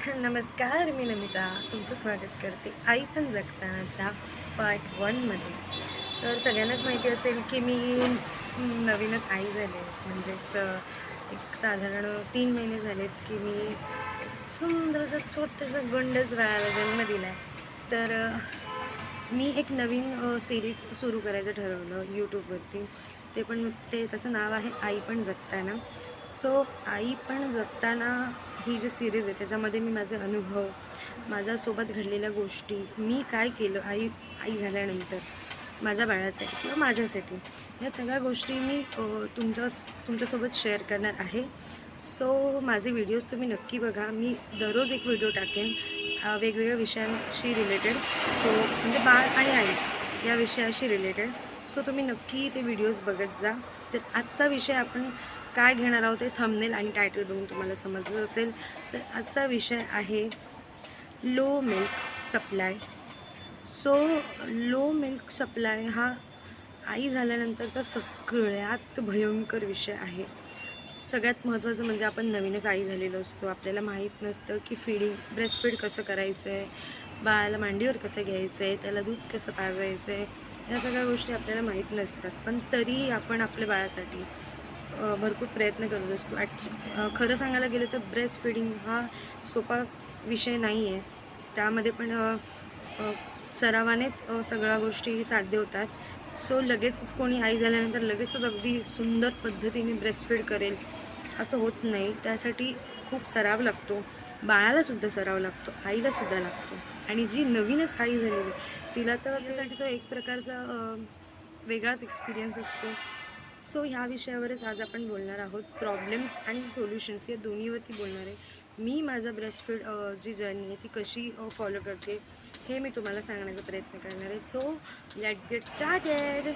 नमस्कार, मी नमिता तुमचं स्वागत करते आई पण जगतानाच्या पार्ट 1मध्ये. तर सगळ्यांनाच माहिती असेल की मी नवीनच आई झाले. म्हणजेच एक साधारण 3 महिने झालेत की मी एक सुंदरसं छोटंसं गोंडस बाळाला जन्म दिला आहे. तर मी एक नवीन सिरीज सुरू करायचं ठरवलं यूट्यूबवरती. त्याचं नाव आहे आई पण जगताना. सो आई पण जगताना ही जी सिरीज आहे त्याच्यामध्ये मी माझे अनुभव, माझ्यासोबत घडलेल्या गोष्टी, मी काय केलं आई आई झाल्यानंतर माझ्या बाळासाठी किंवा माझ्यासाठी, या सगळ्या गोष्टी मी तुमच्यासोबत शेअर करणार आहे. सो माझे व्हिडिओज तुम्ही नक्की बघा. मी दररोज एक व्हिडिओ टाकेन वेगवेगळ्या विषयांशी रिलेटेड. सो म्हणजे बाळ आणि आई या विषयाशी रिलेटेड. सो तुम्ही नक्की ते व्हिडिओज बघत जा. तर आजचा विषय आपण काय घेणार आहोत ते थंबनेल आणि टायटल बघून तुम्हाला समजलं असेल. तर आजचा विषय आहे low milk supply. So low milk supply हा आई झाल्यानंतरचा सगळ्यात भयंकर विषय आहे. सगळ्यात महत्त्वाचं म्हणजे आपण नवीनच आई झालेलो असतो. आपल्याला माहीत नसतं की ब्रेस्ट फीड कसं करायचं आहे, बाळाला मांडीवर कसं घ्यायचं आहे, त्याला दूध कसं पाजायचं आहे, ह्या सगळ्या गोष्टी आपल्याला माहीत नसतात. पण तरी आपण आपल्या बाळासाठी भरपूर प्रयत्न करत असतो. खरं सांगायला गेलं तर ब्रेस्ट फीडिंग हा सोपा विषय नाही आहे. त्यामध्ये पण सरावानेच सगळ्या गोष्टी साध्य होतात. सो लगेचच कोणी आई झाल्यानंतर लगेचच अगदी सुंदर पद्धतीने ब्रेस्टफीड करेल असं होत नाही. त्यासाठी खूप सराव लागतो. बाळालासुद्धा सराव लागतो, आईलासुद्धा लागतो. आणि जी नवीनच आई झालेली तिला तर त्यासाठी तो एक प्रकारचा वेगळाच एक्सपिरियन्स असतो. सो ह्या विषयावरच आज आपण बोलणार आहोत. प्रॉब्लेम्स आणि सोल्युशन्स या दोन्हीवरती बोलणार आहे. मी माझा ब्रेस्टफीड जी जर्नी आहे ती कशी फॉलो करते हे मी तुम्हाला सांगण्याचा प्रयत्न करणार आहे. So let's get started.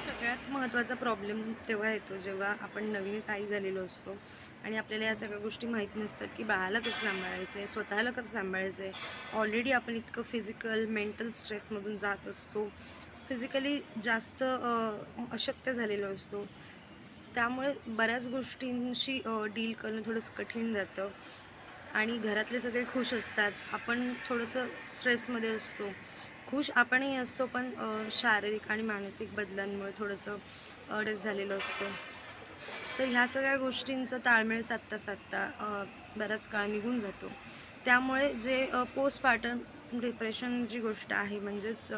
सगळ्यात महत्त्वाचा प्रॉब्लेम तेव्हा येतो जेव्हा आपण नवीनच आई झालेलो असतो आणि आपल्याला या सगळ्या गोष्टी माहीत नसतात की बाळाला कसं सांभाळायचं आहे, स्वतःला कसं सांभाळायचं आहे. ऑलरेडी आपण इतकं फिजिकल मेंटल स्ट्रेसमधून जात असतो, फिजिकली जास्त अशक्य झालेलो असतो. त्यामुळे बऱ्याच गोष्टींशी डील करणं थोडंसं कठीण जातं आणि घरातले सगळे खुश असतात, आपण थोडंसं स्ट्रेसमध्ये असतो. खुश आपणही असतो, पण शारीरिक आणि मानसिक बदलांमुळे थोडंसं झालेलो असतो. तर ह्या सगळ्या गोष्टींचा ताळमेळ साधता साधता बराच काळ निघून जातो. त्यामुळे जे पोस्टपार्टम डिप्रेशन जी गोष्ट आहे, म्हणजेच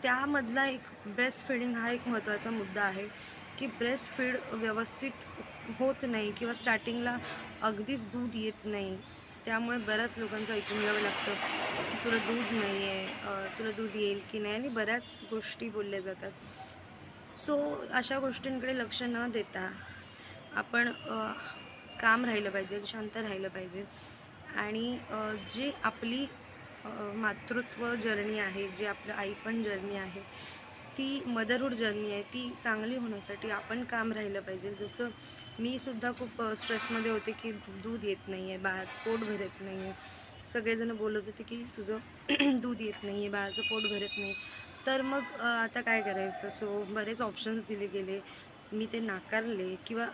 त्यामधला एक ब्रेस्ट फीडिंग हा एक महत्त्वाचा मुद्दा आहे की ब्रेस्ट फीड व्यवस्थित होत नाही किंवा स्टार्टिंगला अगदीच दूध येत नाही. त्यामुळे बऱ्याच लोकांचं ऐकून घ्यावं लागतं की तुला दूध नाही आहे, तुला दूध येईल की नाही, आणि बऱ्याच गोष्टी बोलल्या जातात. सो अशा गोष्टींकडे लक्ष न देता आपण काम राहिलं पाहिजे, शांत राहिलं पाहिजे. आणि जी आपली मातृत्व जर्नी आहे, जी आपलं आईपण जर्नी आहे, ती मदरहूड जर्नी आहे, ती चांगली होण्यासाठी आपण काम राहिलं पाहिजे. जसं मी सुद्धा खूप स्ट्रेसमध्ये होते की दूध येत नाही आहे, बाळाचं पोट भरत नाही आहे. सगळेजण बोलत होते की तुझं दूध येत नाही आहे, बाळाचं पोट भरत नाही. तर मग आता काय करायचं? सो बरेच ऑप्शन्स दिले गेले. मी ते नाकारले किंवा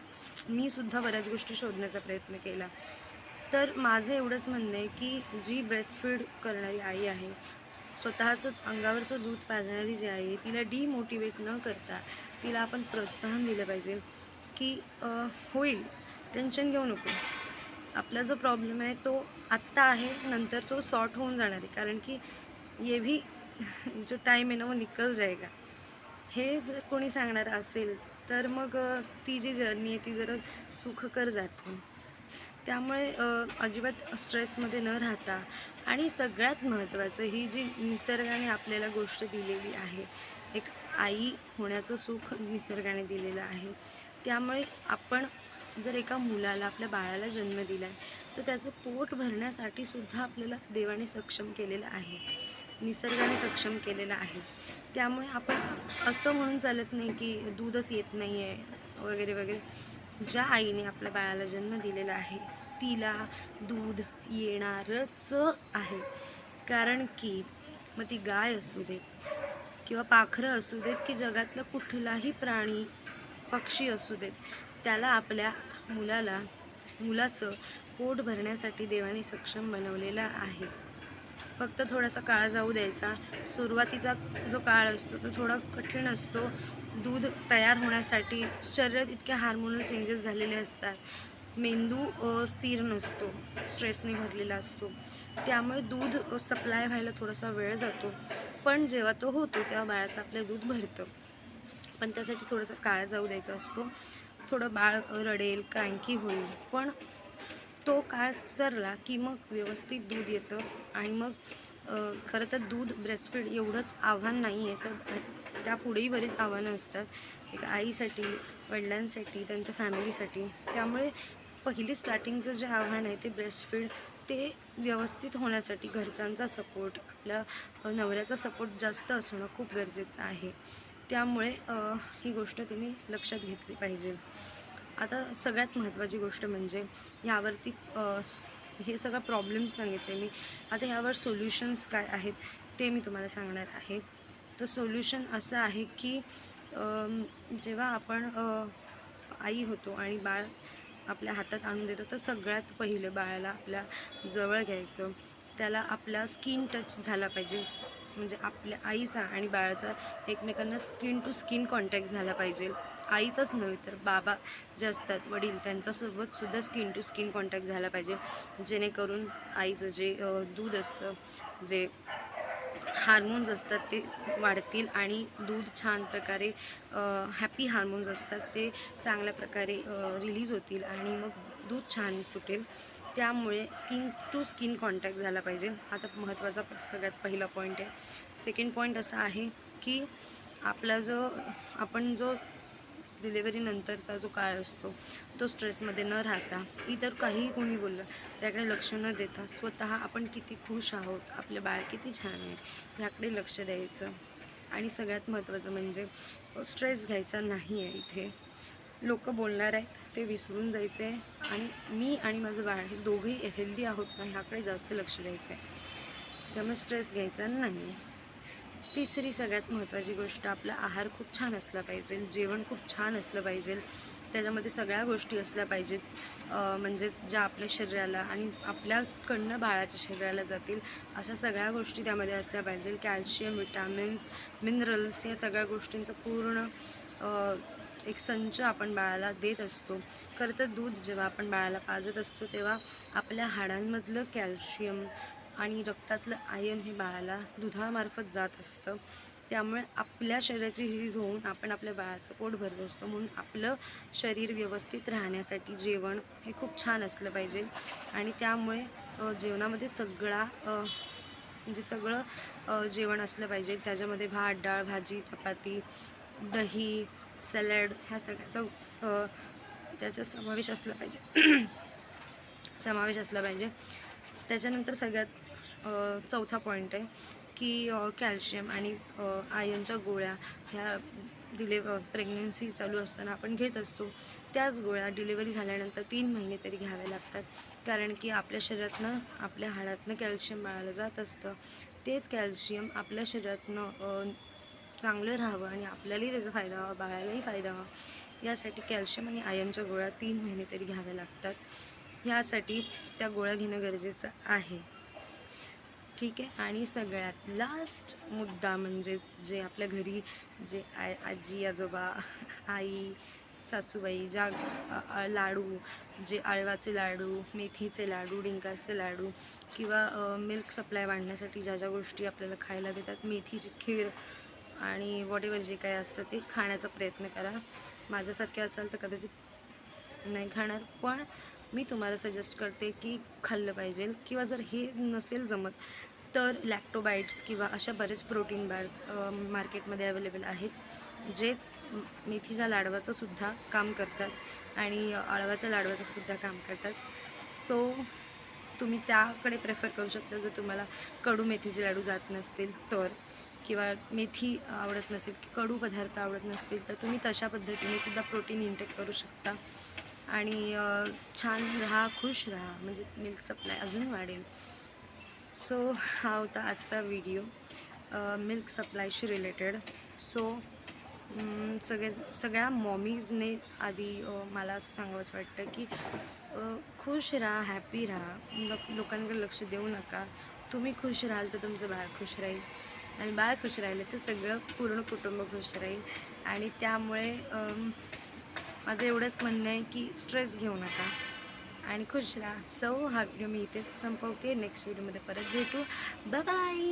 मी सुद्धा बऱ्याच गोष्टी शोधण्याचा प्रयत्न केला. तर माझं एवढंच म्हणणं आहे की जी ब्रेस्टफीड करणारी आई आहे, स्वतःचं अंगावरचं दूध पाजणारी जी आहे, तिला डिमोटिवेट न करता तिला आपण प्रोत्साहन दिलं पाहिजे की होईल, टेन्शन घेऊ नको. आपला जो प्रॉब्लेम आहे तो आत्ता आहे, नंतर तो सॉर्ट होऊन जाणार आहे. कारण की ये भी जो टाइम है ना वो निकल जाएगा. हे जर कोणी सांगणारं असेल तर मग ती जी जर्नी आहे ती जरा सुखकर जाते. त्यामुळे अजिबात स्ट्रेसमध्ये न राहता, आणि सगळ्यात महत्त्वाचं ही जी निसर्गाने आपल्याला गोष्ट दिलेली आहे, एक आई होण्याचं सुख निसर्गाने दिलेलं आहे. त्यामुळे आपण जर एका मुलाला, आपल्या बाळाला जन्म दिला आहे, तर त्याचं पोट भरण्यासाठी सुद्धा आपल्याला देवाने सक्षम केलेलं आहे, निसर्गाने सक्षम केलेलं आहे. त्यामुळे आपण असं म्हणून चालत नाही की दूधच येत नाही आहे वगैरे वगैरे. ज्या आईने आपल्या बाळाला जन्म दिलेला आहे तिला दूध येणारच आहे. कारण की मग ती गाय असू देत किंवा पाखरं असू देत की जगातला कुठलाही प्राणी, पक्षी असू देत, त्याला आपल्या मुलाचं पोट भरण्यासाठी देवाने सक्षम बनवलेला आहे. फक्त थोडासा काळ जाऊ द्यायचा. सुरुवातीचा जो काळ असतो तो थोडा कठीण असतो. दूध तयार होण्यासाठी शरीरात इतके हार्मोनल चेंजेस झालेले असतात. मेंदू स्थिर नसतो, स्ट्रेसने भरलेला असतो. त्यामुळे दूध सप्लाय व्हायला थोडासा वेळ जातो. पण जेव्हा तो होतो तेव्हा बाळाचं आपलं दूध भरतं. पण त्यासाठी थोडासा काळ जाऊ द्यायचा असतो. थोडं बाळ रडेल, क्रँकी होईल, पण तो काळ सरला की मग व्यवस्थित दूध येतं. आणि मग खरं तर दूध ब्रेस्टफीड एवढंच आव्हान नाही आहे, तर त्यापुढेही बरीच आव्हानं असतात एक आईसाठी, वडिलांसाठी, त्यांच्या फॅमिलीसाठी. त्यामुळे पहिली स्टार्टिंगचं जे आव्हान आहे ते ब्रेस्टफीड, ते व्यवस्थित होण्यासाठी घरच्यांचा सपोर्ट, आपल्या नवऱ्याचा सपोर्ट जास्त असणं खूप गरजेचं आहे. त्यामुळे ही गोष्ट तुम्ही लक्षात घेतली पाहिजे. आता सगळ्यात महत्त्वाची गोष्ट म्हणजे यावरती हे सगळं प्रॉब्लेम्स सांगितले मी. आता ह्यावर सोल्युशन्स काय आहेत ते मी तुम्हाला सांगणार आहे. तर सोल्युशन असं आहे की जेव्हा आपण आई होतो आणि बाळ आपल्या हातात आणून देतो, तर सगळ्यात पहिलं बाळाला आपल्या जवळ घ्यायचं. त्याला आपला स्किन टच झाला पाहिजे. म्हणजे आपल्या आईचा आणि बाळाचा एकमेकांना स्किन टू स्किन कॉन्टॅक्ट झाला पाहिजे. आईचाच नव्हे तर बाबा जे असतात, वडील, त्यांच्यासोबतसुद्धा स्किन टू स्किन कॉन्टॅक्ट झाला पाहिजे. जेणेकरून आईचं जे दूध असतं, जे हार्मोन्स असतात ते वाढतील आणि दूध छान प्रकारे, हॅपी हार्मोन्स असतात ते चांगल्या प्रकारे रिलीज होतील आणि मग दूध छान सुटेल. त्यामुळे स्किन टू स्किन कॉन्टॅक्ट झाला पाहिजे. आता महत्त्वाचा सगळ्यात पहिला पॉईंट आहे. सेकंड पॉईंट असा आहे की आपला आपण जो डिलिव्हरीनंतरचा जो काळ असतो तो स्ट्रेसमध्ये न राहता, इतर काहीही कोणी बोललं त्याकडे लक्ष न देता, स्वतः आपण किती खुश आहोत, आपलं बाळ किती छान आहे ह्याकडे लक्ष द्यायचं. आणि सगळ्यात महत्त्वाचं म्हणजे स्ट्रेस घ्यायचा नाही आहे. इथे लोक बोलणार आहेत ते विसरून जायचं आहे आणि मी आणि माझं बाळ हे दोघंही हेल्दी आहोत ना ह्याकडे जास्त लक्ष द्यायचं आहे. त्यामुळे स्ट्रेस घ्यायचा नाही. तिसरी सगळ्यात महत्त्वाची गोष्ट, आपला आहार खूप छान असला पाहिजे, जेवण खूप छान असलं पाहिजे. त्याच्यामध्ये सगळ्या गोष्टी असल्या पाहिजेत, म्हणजे ज्या आपल्या शरीराला आणि आपल्याकडनं बाळाच्या शरीराला जातील अशा सगळ्या गोष्टी त्यामध्ये असल्या पाहिजे. कॅल्शियम, विटॅमिन्स, मिनरल्स या सगळ्या गोष्टींचं पूर्ण एक संच आपण बाळाला देत असतो. खरं तर दूध जेव्हा आपण बाळाला पाजत असतो तेव्हा आपल्या हाडांमधलं कॅल्शियम आणि रक्तातलं आयर्न हे बाळाला दुधामार्फत जात असतं. त्यामुळे आपल्या शरीराची झीज होऊन आपण आपल्या बाळाचं पोट भरत असतो. म्हणून आपलं शरीर व्यवस्थित राहण्यासाठी जेवण हे खूप छान असलं पाहिजे. आणि त्यामुळे जेवणामध्ये म्हणजे सगळं जेवण असलं पाहिजे. त्याच्यामध्ये भात, डाळ, भाजी, चपाती, दही, सॅलड ह्या सगळ्याचा त्याचा समावेश असला पाहिजे. समावेश असला पाहिजे. त्याच्यानंतर सगळ्यात चौथा पॉईंट आहे की कॅल्शियम आणि आयर्नच्या गोळ्या ह्या प्रेग्नन्सी चालू असताना आपण घेत असतो. त्याच गोळ्या डिलिव्हरी झाल्यानंतर 3 महिने तरी घ्याव्या लागतात. कारण की आपल्या शरीरातनं, आपल्या हाडातनं कॅल्शियम बाळाला जात असतं. तेच कॅल्शियम आपल्या शरीरातनं चांगलं राहावं आणि आपल्यालाही त्याचा फायदा व्हावा, बाळालाही फायदा व्हावा, यासाठी कॅल्शियम आणि आयर्नच्या गोळ्या 3 महिने तरी घ्याव्या लागतात. ह्यासाठी त्या गोळ्या घेणं गरजेचं आहे. ठीक आहे. आणि सगळ्यात लास्ट मुद्दा म्हणजेच जे आपल्या घरी जे आजी, आजोबा, आई, सासूबाई ज्या लाडू, जे आळवाचे लाडू, मेथीचे लाडू, डिंकाचे लाडू किंवा मिल्क सप्लाय वाढण्यासाठी ज्या ज्या गोष्टी आपल्याला खायला देतात, मेथीची खीर आणि वॉटेवर जे काही असतं ते खाण्याचा प्रयत्न करा. माझ्यासारखे असाल तर कदाचित नाही खाणार, पण मी तुम्हाला सजेस्ट करते की खाल्लं पाहिजे. किंवा जर हे नसेल जमत तर लॅक्टोबाईट्स किंवा अशा बरेच प्रोटीन बार्स मार्केटमध्ये अवेलेबल आहेत, जे मेथीच्या लाडवाचंसुद्धा काम करतात आणि आळवाच्या लाडवाचंसुद्धा काम करतात. सो तुम्ही त्याकडे प्रेफर करू शकता जर तुम्हाला कडू मेथीचे लाडू जात नसतील तर, किंवा मेथी आवडत नसेल, कडू पदार्थ आवडत नसतील तर तुम्ही तशा पद्धतीने सुद्धा प्रोटीन इंटेक करू शकता आणि छान राहा, खुश राहा, म्हणजे मिल्क सप्लाय अजून वाढेल. सो हा होता आजचा व्हिडिओ मिल्क सप्लायशी रिलेटेड. सो सगळ्या मॉमीजने आधी मला असं सांगावंसं वाटतं की खुश राहा, हॅपी राहा, लोकांकडे लक्ष देऊ नका. तुम्ही खुश राहाल तर तुमचं बाळ खुश राहील आणि बाळ खुश राहिलं तर सगळं पूर्ण कुटुंब खुश राहील. आणि त्यामुळे माझं एवढंच म्हणणं आहे की स्ट्रेस घेऊ नका आणि खुश राहा. सो हा व्हिडिओ मी इथेच संपवते. नेक्स्ट व्हिडिओमध्ये परत भेटू. Bye bye.